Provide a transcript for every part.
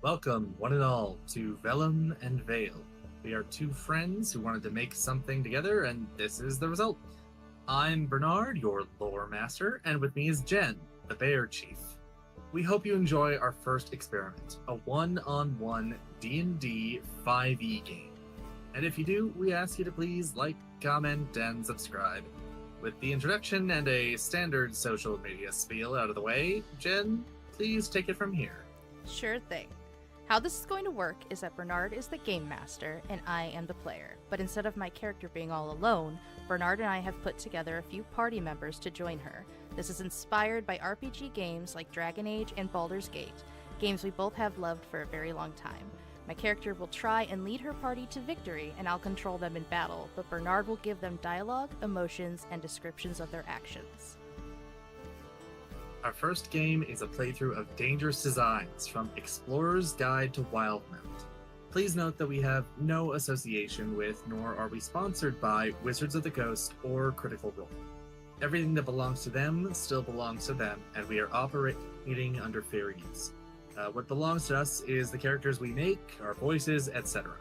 Welcome, one and all, to Vellum and Vale. We are two friends who wanted to make something together, and this is the result. I'm Bernard, your lore master, and with me is Jen, the bear chief. We hope you enjoy our first experiment, a one-on-one D&D 5e game. And if you do, we ask you to please like, comment, and subscribe. With the introduction and a standard social media spiel out of the way, Jen, please take it from here. Sure thing. How this is going to work is that Bernard is the game master and I am the player. But instead of my character being all alone, Bernard and I have put together a few party members to join her. This is inspired by RPG games like Dragon Age and Baldur's Gate, games we both have loved for a very long time. My character will try and lead her party to victory, and I'll control them in battle, but Bernard will give them dialogue, emotions, and descriptions of their actions. Our first game is a playthrough of Dangerous Designs from Explorer's Guide to Wildmount. Please note that we have no association with, nor are we sponsored by, Wizards of the Coast or Critical Role. Everything that belongs to them still belongs to them, and we are operating under fair use. What belongs to us is the characters we make, our voices, etc.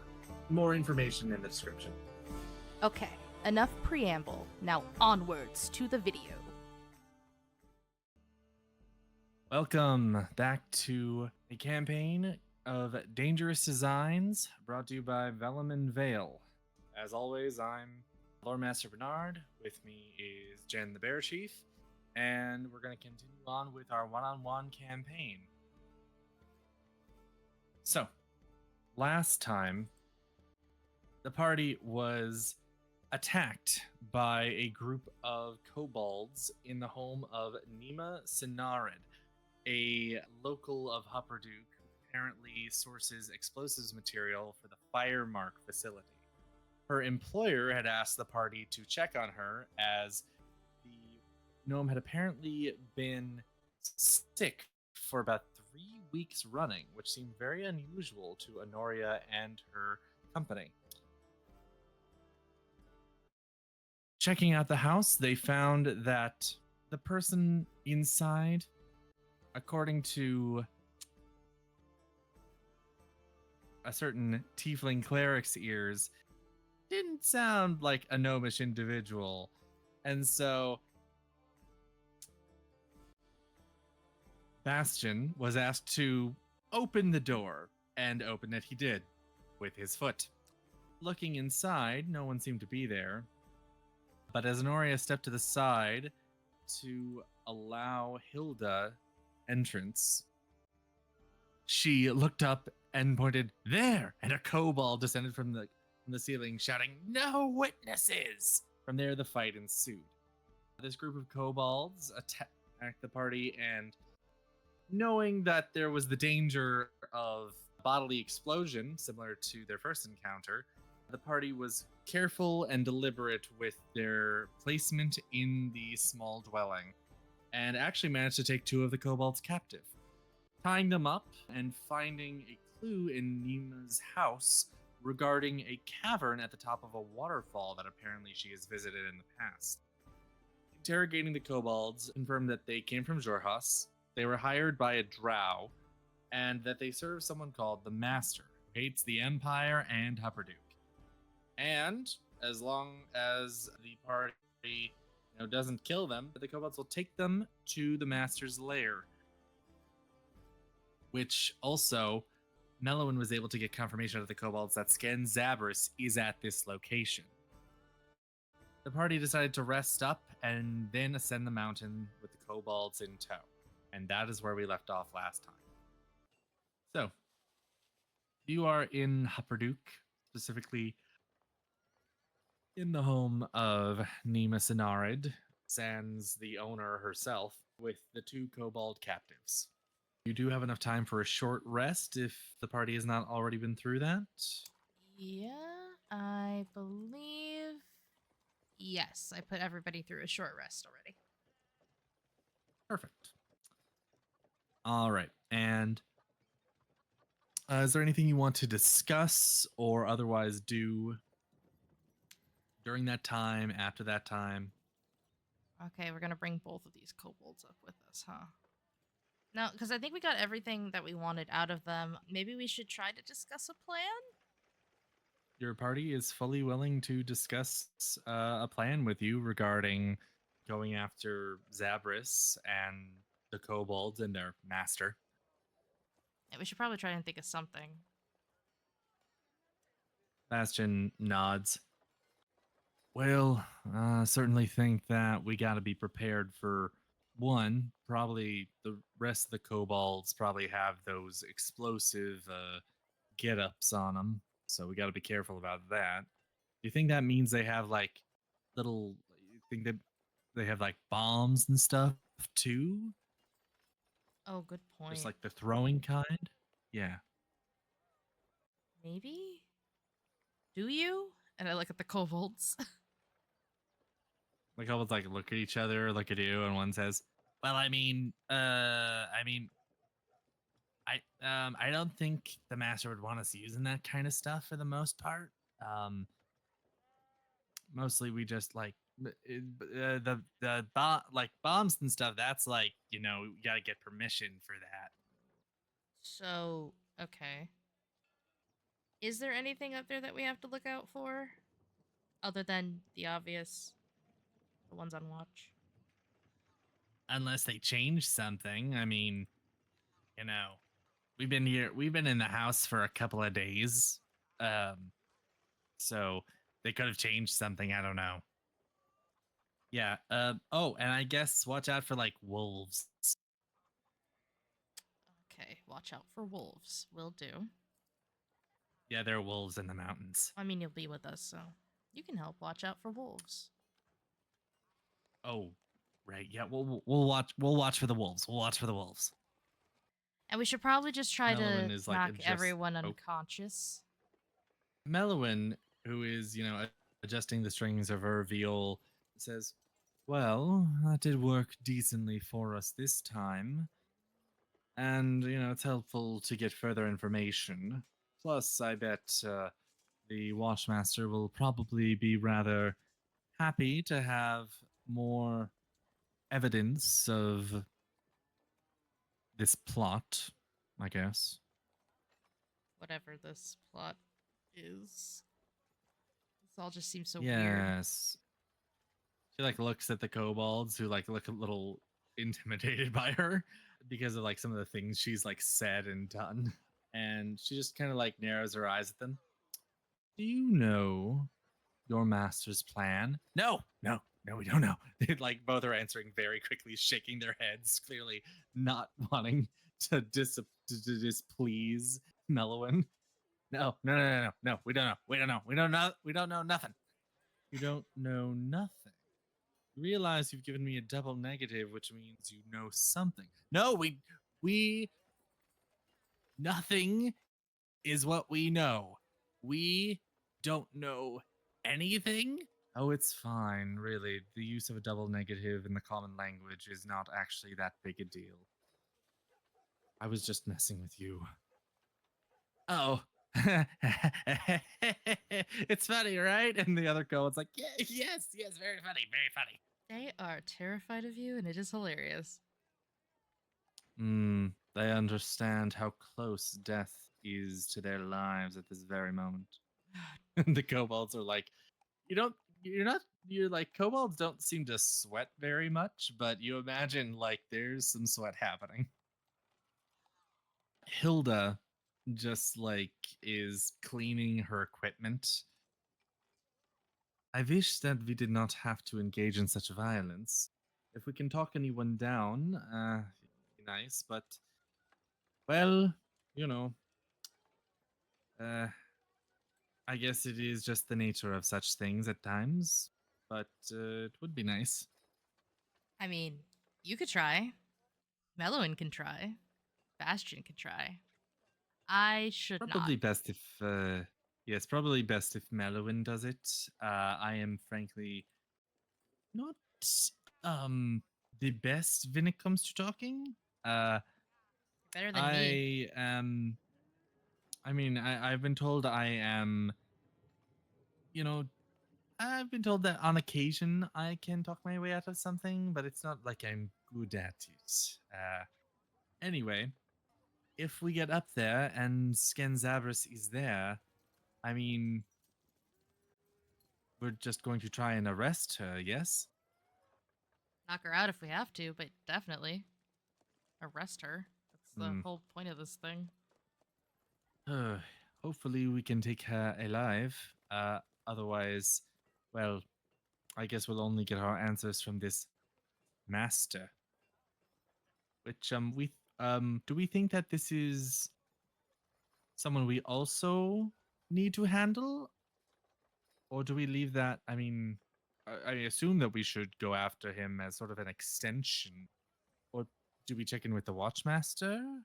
More information in the description. Okay, enough preamble. Now onwards to the video. Welcome back to the campaign of Dangerous Designs, brought to you by Vellum and Vale. As always, I'm Lore Master Bernard. With me is Jen the Bear Chief, and we're going to continue on with our one-on-one campaign. So, last time, the party was attacked by a group of kobolds in the home of Nima Cinnarid, a local of Hupperdook who apparently sources explosives material for the Firemark facility. Her employer had asked the party to check on her as the gnome had apparently been sick for about 3 weeks running, which seemed very unusual to Honoria and her company. Checking out the house, they found that the person inside, according to a certain tiefling cleric's ears, didn't sound like a gnomish individual. And so Bastion was asked to open the door, and open it he did with his foot. Looking inside, no one seemed to be there. But as Honoria stepped to the side to allow Hilda entrance, she looked up and pointed there, and a kobold descended from the ceiling, shouting, "No witnesses!" From there, the fight ensued. This group of kobolds attacked the party, and knowing that there was the danger of bodily explosion, similar to their first encounter, the party was careful and deliberate with their placement in the small dwelling, and actually managed to take 2 of the kobolds captive. Tying them up and finding a clue in Nima's house regarding a cavern at the top of a waterfall that apparently she has visited in the past. Interrogating the kobolds confirmed that they came from Jorhas, they were hired by a drow, and that they serve someone called the Master, who hates the Empire and Hupperdook. And as long as the party doesn't kill them, the kobolds will take them to the Master's lair. Which also, Melowin was able to get confirmation of the kobolds that Skenzabris is at this location. The party decided to rest up and then ascend the mountain with the kobolds in tow. And that is where we left off last time. So, you are in Hupperdook, specifically in the home of Nima Cinnarid, sans the owner herself, with the 2 kobold captives. You do have enough time for a short rest if the party has not already been through that. Yeah, I believe. Yes, I put everybody through a short rest already. Perfect. All right. And is there anything you want to discuss or otherwise do during that time, after that time? Okay, we're gonna bring both of these kobolds up with us, huh? No, because I think we got everything that we wanted out of them. Maybe we should try to discuss a plan? Your party is fully willing to discuss a plan with you regarding going after Zabris and the kobolds and their master. Yeah, we should probably try and think of something. Bastion nods. Well, I certainly think that we got to be prepared for one. Probably the rest of the kobolds probably have those explosive get ups on them. So we got to be careful about that. Do you think that means they have like little, you think that they have like bombs and stuff too? Oh, good Just point. like the throwing kind? Yeah. Maybe? Do you? And I look at the kobolds. Like kobolds like look at each other, look at you, and one says, well, I don't think the master would want us using that kind of stuff for the most part. Mostly we just like like bombs and stuff. That's like, you gotta get permission for that. So, okay. Is there anything up there that we have to look out for? Other than the obvious, the ones on watch? Unless they change something. I mean, you know, we've been in the house for a couple of days. So they could have changed something. I don't know. Yeah. Oh, and I guess watch out for like wolves. Okay, watch out for wolves. Will do. Yeah, there are wolves in the mountains. I mean, you'll be with us, so you can help watch out for wolves. Oh, right. Yeah, we'll watch for the wolves. We'll watch for the wolves. And we should probably just try Melwin to is like knock adjust- everyone oh. unconscious. Melwin, who is, adjusting the strings of her viol, says, well, that did work decently for us this time. And, it's helpful to get further information. Plus, I bet the Watchmaster will probably be rather happy to have more evidence of this plot, I guess. Whatever this plot is. This all just seems so weird. Yes. She like looks at the kobolds who like look a little intimidated by her because of like some of the things she's like said and done. And she just kind of like narrows her eyes at them. Do you know your master's plan? No, we don't know. They like both are answering very quickly, shaking their heads, clearly not wanting to displease Melwin. No, we don't know. We don't know. We don't know. We don't know nothing. You don't know nothing. You realize you've given me a double negative, which means you know something. No, we nothing is what we know. We don't know anything. Oh, it's fine, really. The use of a double negative in the common language is not actually that big a deal. I was just messing with you. Oh. It's funny, right? And the other kobold's like, yeah, yes, very funny, very funny. They are terrified of you, and it is hilarious. They understand how close death is to their lives at this very moment. The kobolds are like, you're like, kobolds don't seem to sweat very much, but you imagine like there's some sweat happening. Hilda just like is cleaning her equipment. I wish that we did not have to engage in such violence. If we can talk anyone down, it'd be nice, but well, I guess it is just the nature of such things at times, but it would be nice. I mean, you could try. Mellowin can try. Bastion can try. I should Probably not. best if, yes, probably best if Melowin does it. I am frankly not the best when it comes to talking. Better than me. I've been told I am, I've been told that on occasion I can talk my way out of something, but it's not like I'm good at it. Anyway, if we get up there and Skenzabris is there, I mean, we're just going to try and arrest her, yes? Knock her out if we have to, but definitely arrest her. That's the Hmm. whole point of this thing. Hopefully we can take her alive. Otherwise, well, I guess we'll only get our answers from this master. Which do we think that this is someone we also need to handle, or do we leave that? I mean, I assume that we should go after him as sort of an extension, or do we check in with the Watchmaster?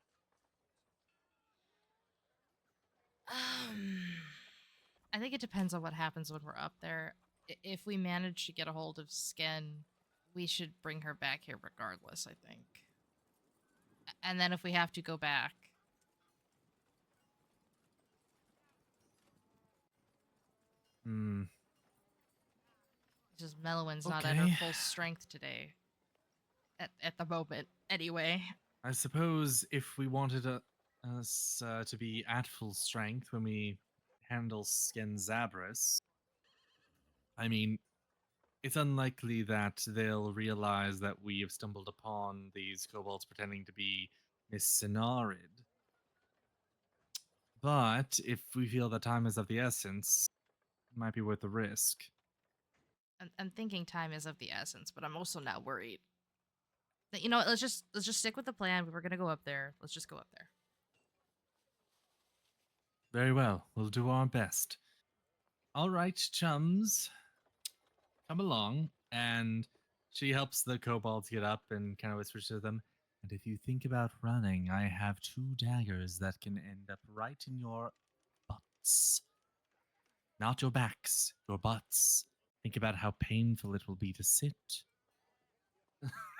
Um, I think it depends on what happens when we're up there. If we manage to get a hold of Sken, we should bring her back here regardless, I think. And then if we have to go back, Hmm. just Melowin's not at her Okay. full strength today. At the moment, anyway. I suppose if we wanted us to be at full strength when we handle Skenzabris, I mean, it's unlikely that they'll realize that we have stumbled upon these kobolds pretending to be Miss Cinnarid. But if we feel that time is of the essence, it might be worth the risk. I'm thinking time is of the essence, but I'm also not worried. You know what, let's just stick with the plan. We were gonna go up there. Let's just go up there. Very well, we'll do our best. All right, chums, come along. And she helps the kobolds get up and kind of whispers to them. And if you think about running, I have 2 daggers that can end up right in your butts. Not your backs, your butts. Think about how painful it will be to sit.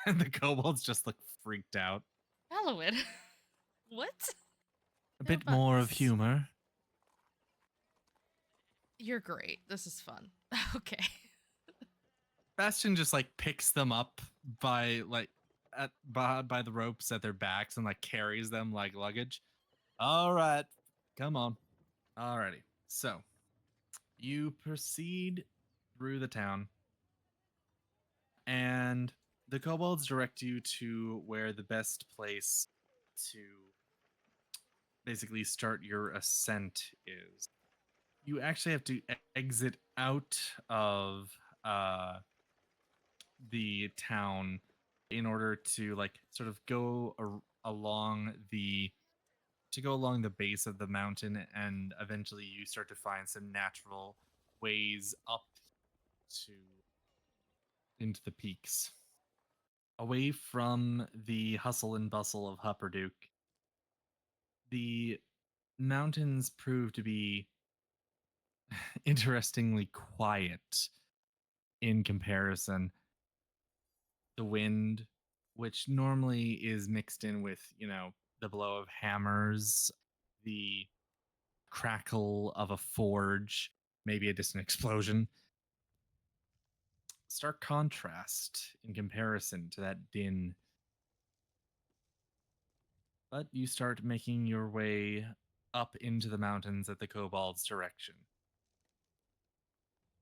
And the kobolds just look freaked out. Melowin, what? A Your bit more of butts. humor. You're great. This is fun. Okay. Bastion just like picks them up by by the ropes at their backs and like carries them like luggage. All right, come on. Alrighty. So you proceed through the town, and the kobolds direct you to where the best place to basically start your ascent is. You actually have to exit out of uh, the town in order to like sort of go along the base of the mountain, and eventually you start to find some natural ways up to into the peaks, away from the hustle and bustle of Hupperdook. The mountains prove to be interestingly quiet in comparison. The wind, which normally is mixed in with, the blow of hammers, the crackle of a forge, maybe a distant explosion. Stark contrast in comparison to that din. But you start making your way up into the mountains at the kobold's direction.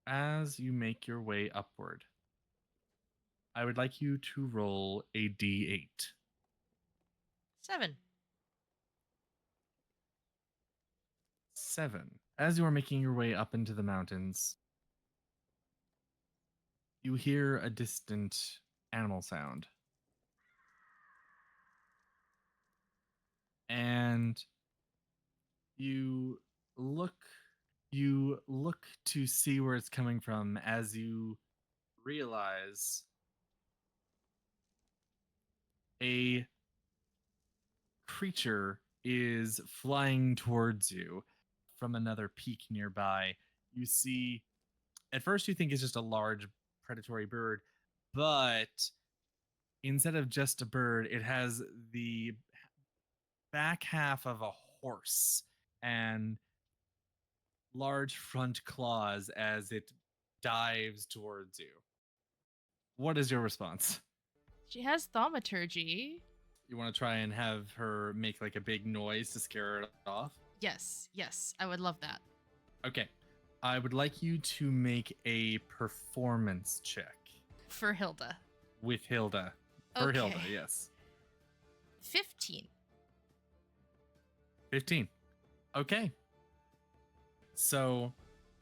As you make your way upward, I would like you to roll a d8. 7. 7. As you are making your way up into the mountains, you hear a distant animal sound. And you look to see where it's coming from as you realize a creature is flying towards you from another peak nearby. You see, at first you think it's just a large predatory bird, but instead of just a bird, it has the back half of a horse and large front claws as it dives towards you. What is your response? She has thaumaturgy. You want to try and have her make like a big noise to scare it off? Yes, I would love that. Okay. I would like you to make a performance check For Hilda. with Hilda. For Hilda, Okay. yes. 15. 15. Okay. So,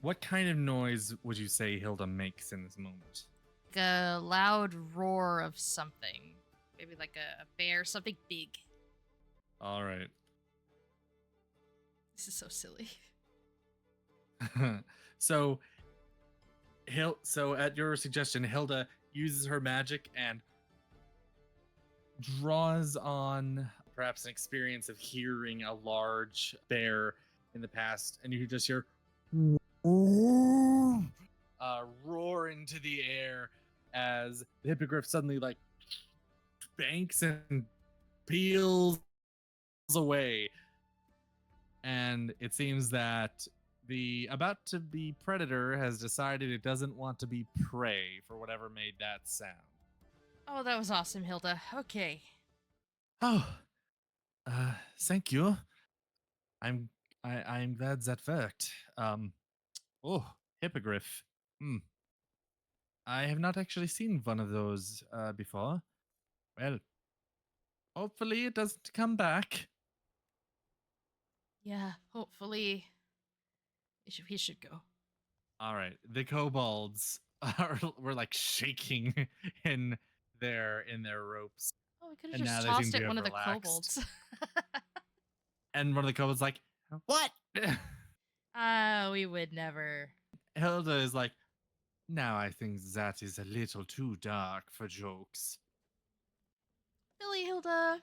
what kind of noise would you say Hilda makes in this moment? Like a loud roar of something. Maybe like a bear, something big. All right. This is so silly. So, so at your suggestion, Hilda uses her magic and draws on perhaps an experience of hearing a large bear in the past, and you just hear roar into the air as the hippogriff suddenly like banks and peels away, and it seems that the about to be predator has decided it doesn't want to be prey for whatever made that sound. Oh, that was awesome, Hilda. Okay. Oh, thank you. I'm glad that worked. Oh, hippogriff. I have not actually seen one of those before. Well, hopefully it doesn't come back. Yeah, hopefully he should go. All right, the kobolds were like shaking in their ropes, Oh, we could have and now just they seem tossed to it have one of the relaxed. kobolds. And one of the kobolds like, "What?" We would never. Hilda is like, "Now I think that is a little too dark for jokes." Billy, Hilda.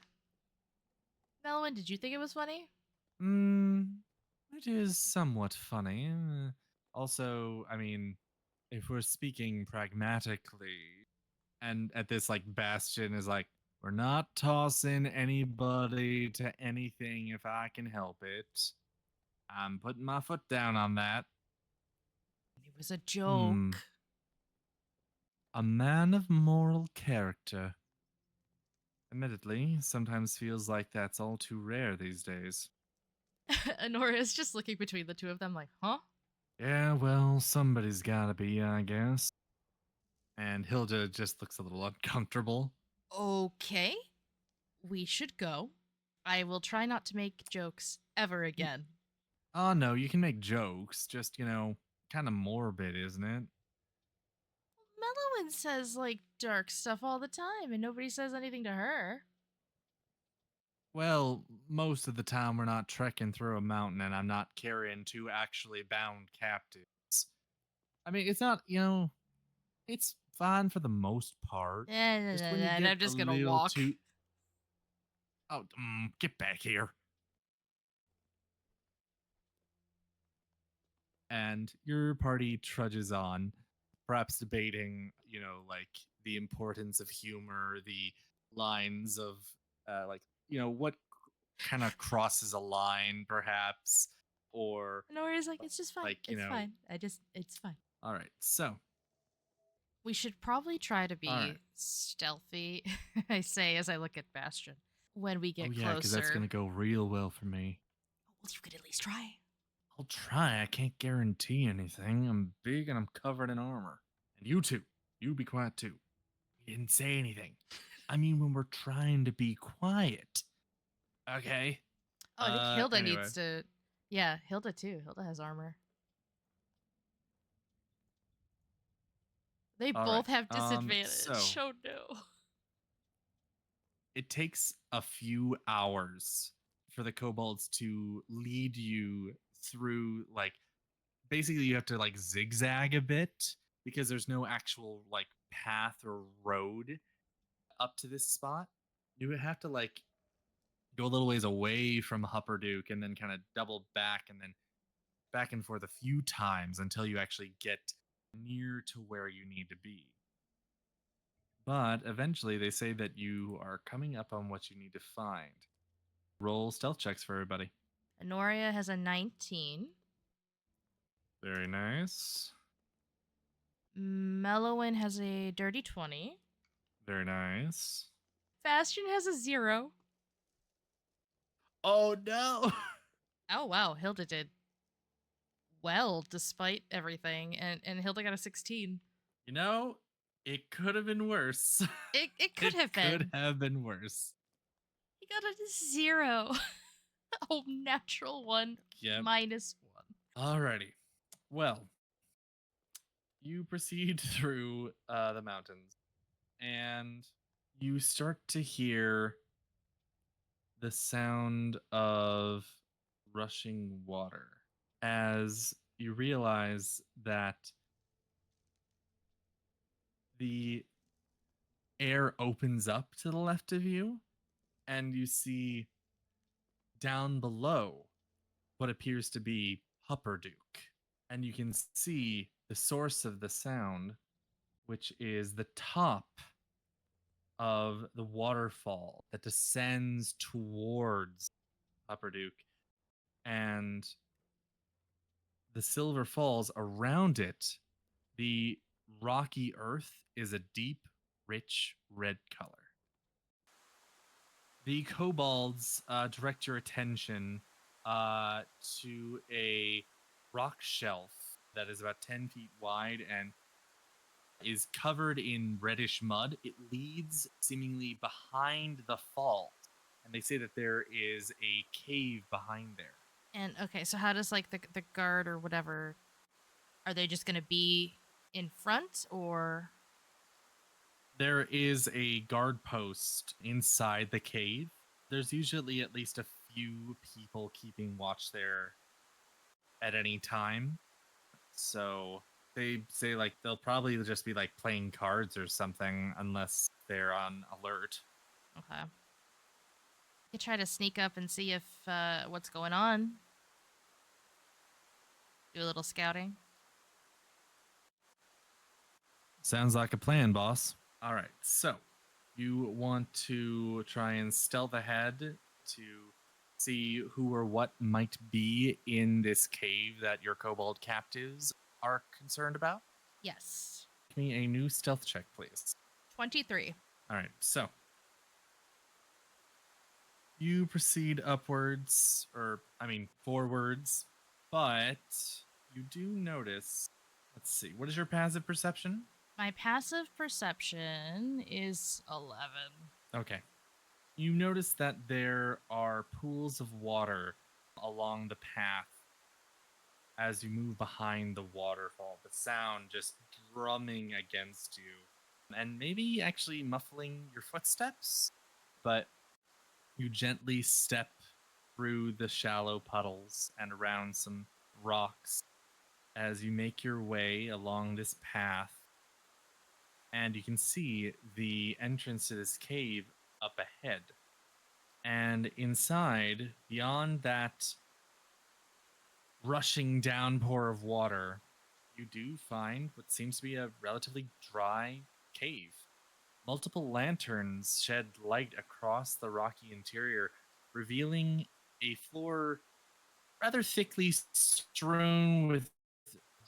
Melwin, did you think it was funny? It is somewhat funny. Also, I mean, if we're speaking pragmatically, and at this, like, Bastion is like, we're not tossing anybody to anything if I can help it. I'm putting my foot down on that. It was a joke. A man of moral character. Admittedly, sometimes feels like that's all too rare these days. Honoria is just looking between the two of them like, huh? Yeah, well, somebody's gotta be, I guess. And Hilda just looks a little uncomfortable. Okay. We should go. I will try not to make jokes ever again. Oh, no, you can make jokes. Just, kind of morbid, isn't it? Mellowin says, like, dark stuff all the time, and nobody says anything to her. Well, most of the time we're not trekking through a mountain and I'm not carrying two actually bound captives. I mean, it's not, it's fine for the most part. Just when you And get I'm just a gonna little walk. too... Oh, get back here. And your party trudges on, perhaps debating, like the importance of humor, the lines of, like, what kind of crosses a line, perhaps, or Honoria's like, it's just fine. like, It's fine. It's fine. All right, so We should probably try to be All right. stealthy, I say as I look at Bastion. When we get yeah, because closer. that's gonna go real well for me. Well, you could at least try. I'll try. I can't guarantee anything. I'm big and I'm covered in armor. And you too. You be quiet too. You didn't say anything. I mean, when we're trying to be quiet. Okay. Oh, I think Hilda anyway. needs to. Yeah, Hilda too. Hilda has armor. They All both right, have disadvantage. so- Oh no. It takes a few hours for the kobolds to lead you through, like, basically you have to like zigzag a bit because there's no actual like path or road up to this spot. You would have to like go a little ways away from Hupperdook and then kind of double back and then back and forth a few times until you actually get near to where you need to be. But eventually they say that you are coming up on what you need to find. Roll stealth checks for everybody. Honoria has a 19. Very nice. Mellowin has a dirty 20. Very nice. Bastion has a 0. Oh no! Oh wow, Hilda did well despite everything, and Hilda got a 16. You know, it could have been worse. It could have Could been. have been worse. He got a 0. Oh, natural 1 Yep. -1. Alrighty. Well, you proceed through the mountains, and you start to hear the sound of rushing water as you realize that the air opens up to the left of you, and you see down below what appears to be Hupperdook. And you can see the source of the sound, which is the top of the waterfall that descends towards Hupperdook. And the Silver Falls around it, the rocky earth is a deep, rich red color. The kobolds direct your attention to a rock shelf that is about 10 feet wide and is covered in reddish mud. It leads seemingly behind the falls, and they say that there is a cave behind there. And okay, so how does like the guard or whatever, are they just gonna be in front or? There is a guard post inside the cave. There's usually at least a few people keeping watch there at any time. So they say like they'll probably just be like playing cards or something unless they're on alert. Okay. You try to sneak up and see if what's going on. Do a little scouting. Sounds like a plan, boss. All right, so you want to try and stealth ahead to see who or what might be in this cave that your kobold captives are concerned about? Yes. Give me a new stealth check, please. 23. All right, so you proceed upwards, or I mean forwards, but you do notice. Let's see, what is your passive perception? My passive perception is 11. Okay. You notice that there are pools of water along the path as you move behind the waterfall, the sound just drumming against you and maybe actually muffling your footsteps, but you gently step through the shallow puddles and around some rocks as you make your way along this path. And you can see the entrance to this cave up ahead. And inside, beyond that rushing downpour of water, you do find what seems to be a relatively dry cave. Multiple lanterns shed light across the rocky interior, revealing a floor rather thickly strewn with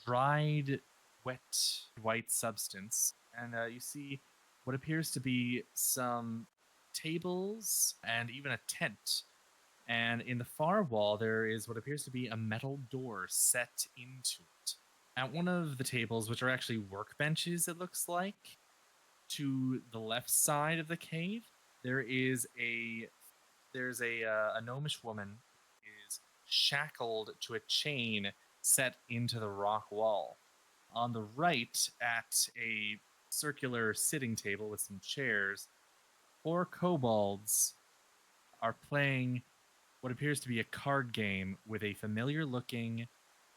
dried, wet, white substance. And you see what appears to be some tables and even a tent. And in the far wall, there is what appears to be a metal door set into it. At one of the tables, which are actually workbenches, it looks like, to the left side of the cave, there's a gnomish woman is shackled to a chain set into the rock wall. On the right, at a circular sitting table with some chairs, 4 kobolds are playing what appears to be a card game with a familiar-looking,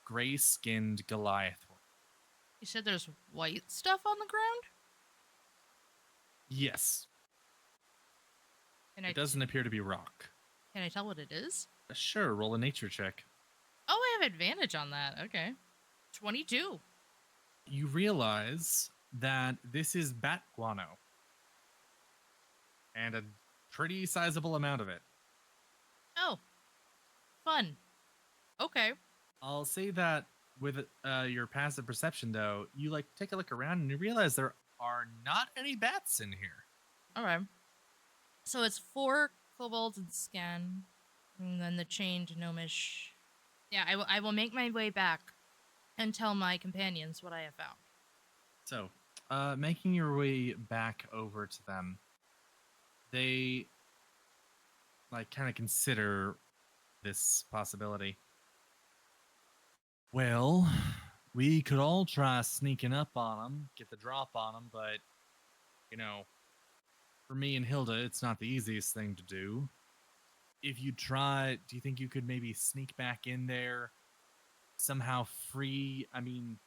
gray-skinned Goliath. You said there's white stuff on the ground? Yes. Can It doesn't appear to be rock. Can I tell what it is? Sure, roll a nature check. Oh, I have advantage on that. Okay. 22. You realize that this is bat guano. And a pretty sizable amount of it. Oh. Fun. Okay. I'll say that with your passive perception, though, you like take a look around and you realize there are not any bats in here. All right. So it's 4 kobolds and scan. And then the chained gnomish. Yeah, I will make my way back and tell my companions what I have found. So, making your way back over to them, they like kind of consider this possibility. Well, we could all try sneaking up on them, get the drop on them, but you know, for me and Hilda, it's not the easiest thing to do. If you try, do you think you could maybe sneak back in there, somehow free? I mean,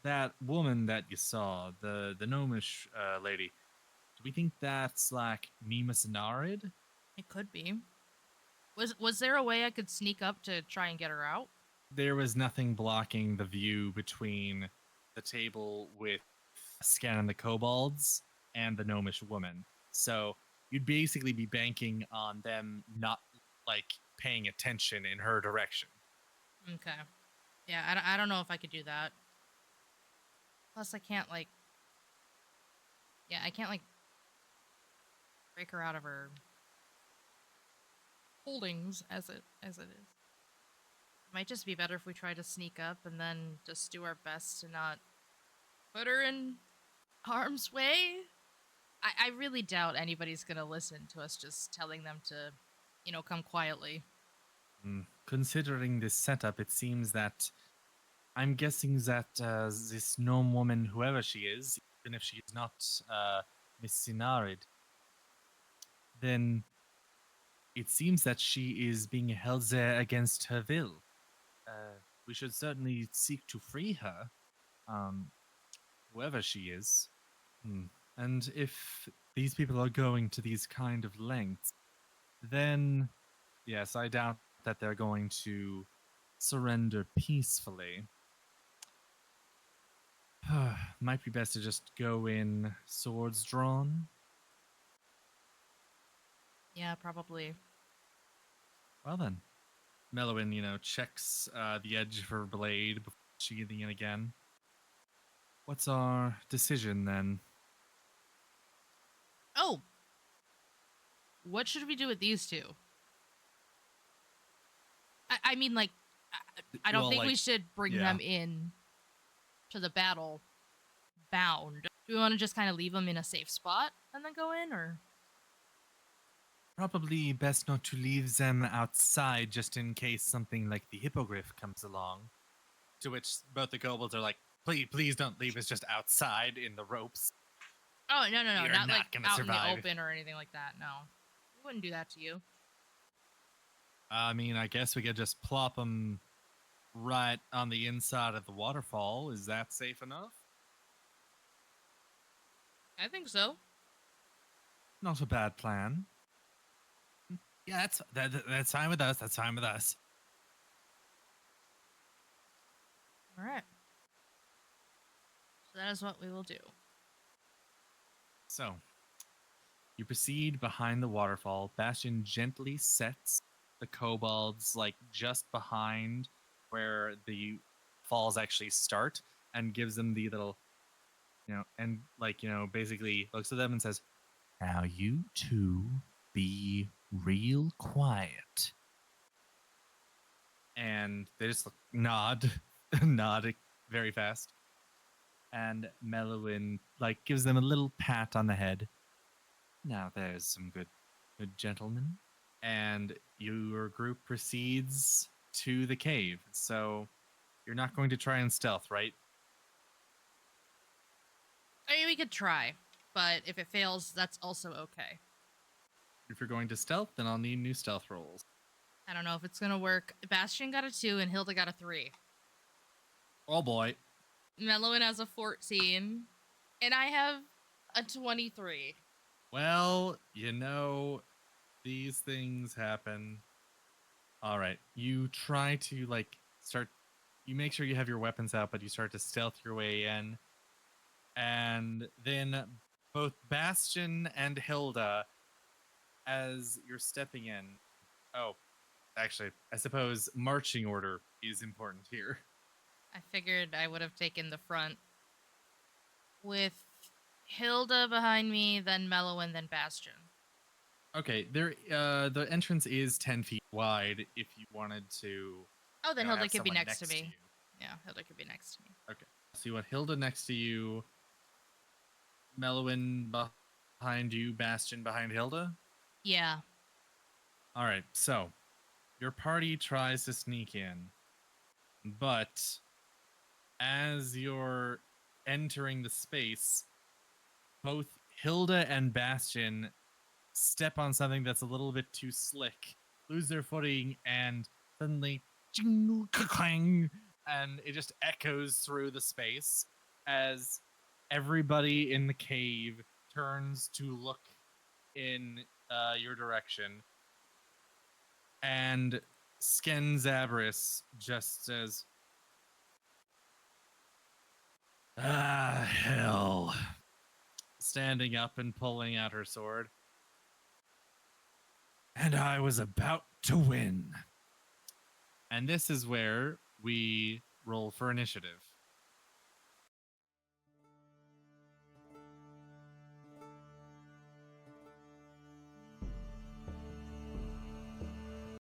that woman that you saw, the gnomish lady. Do we think that's like Nima Cinnarid? It could be. Was there a way I could sneak up to try and get her out? There was nothing blocking the view between the table with Scan and the kobolds and the gnomish woman. So you'd basically be banking on them not like paying attention in her direction. Okay. Yeah, I don't know if I could do that. Plus, I can't like. Yeah, I can't like break her out of her holdings as it is. It might just be better if we try to sneak up and then just do our best to not put her in harm's way. I really doubt anybody's gonna listen to us just telling them to, come quietly. Considering this setup, it seems that I'm guessing that this gnome woman, whoever she is, even if she is not Miss Cinnarid, then it seems that she is being held there against her will. We should certainly seek to free her, whoever she is. And if these people are going to these kind of lengths, then yes, I doubt that they're going to surrender peacefully. Might be best to just go in swords drawn. Yeah, probably. Well then, Mellowin, checks the edge of her blade before sheathing it again. What's our decision then? Oh! What should we do with these two? I mean, like, I don't think we should bring them in to the battle bound. Do we want to just kind of leave them in a safe spot and then go in, or? Probably best not to leave them outside just in case something like the hippogriff comes along. To which both the kobolds are like, please don't leave us just outside in the ropes. Oh, no. You're Not like gonna out survive. in the open or anything like that, no. We wouldn't do that to you. I mean, I guess we could just plop them right on the inside of the waterfall. Is that safe enough? I think so. Not a bad plan. Yeah, that's fine with us. That's fine with us. All right. So that is what we will do. So, you proceed behind the waterfall. Bastion gently sets the kobolds like just behind where the falls actually start and gives them the little, and basically looks at them and says, "Now you two be real quiet." And they just nod very fast. And Mellowin gives them a little pat on the head. "Now there's some good gentlemen." And your group proceeds to the cave. So you're not going to try and stealth, right? I mean, we could try, but if it fails, that's also okay. If you're going to stealth, then I'll need new stealth rolls. I don't know if it's going to work. Bastion got a 2 and Hilda got a 3. Oh boy. Mellowin has a 14, and I have a 23. Well, these things happen. All right. You try to you make sure you have your weapons out, but you start to stealth your way in. And then both Bastion and Hilda, as you're stepping in. Oh, actually, I suppose marching order is important here. I figured I would have taken the front with Hilda behind me, then Mellowin, then Bastion. Okay, there. The entrance is 10 feet wide. If you wanted to, Oh, then you know, Hilda have could be someone next to me. you. Yeah, Hilda could be next to me. Okay. So you want Hilda next to you, Melwin behind you, Bastion behind Hilda. Yeah. All right. So your party tries to sneak in, but as you're entering the space, both Hilda and Bastion step on something that's a little bit too slick, lose their footing, and suddenly clang, and it just echoes through the space as everybody in the cave turns to look in your direction. And Skenzabris just says, "Ah, hell," standing up and pulling out her sword. And I was about to win. And this is where we roll for initiative.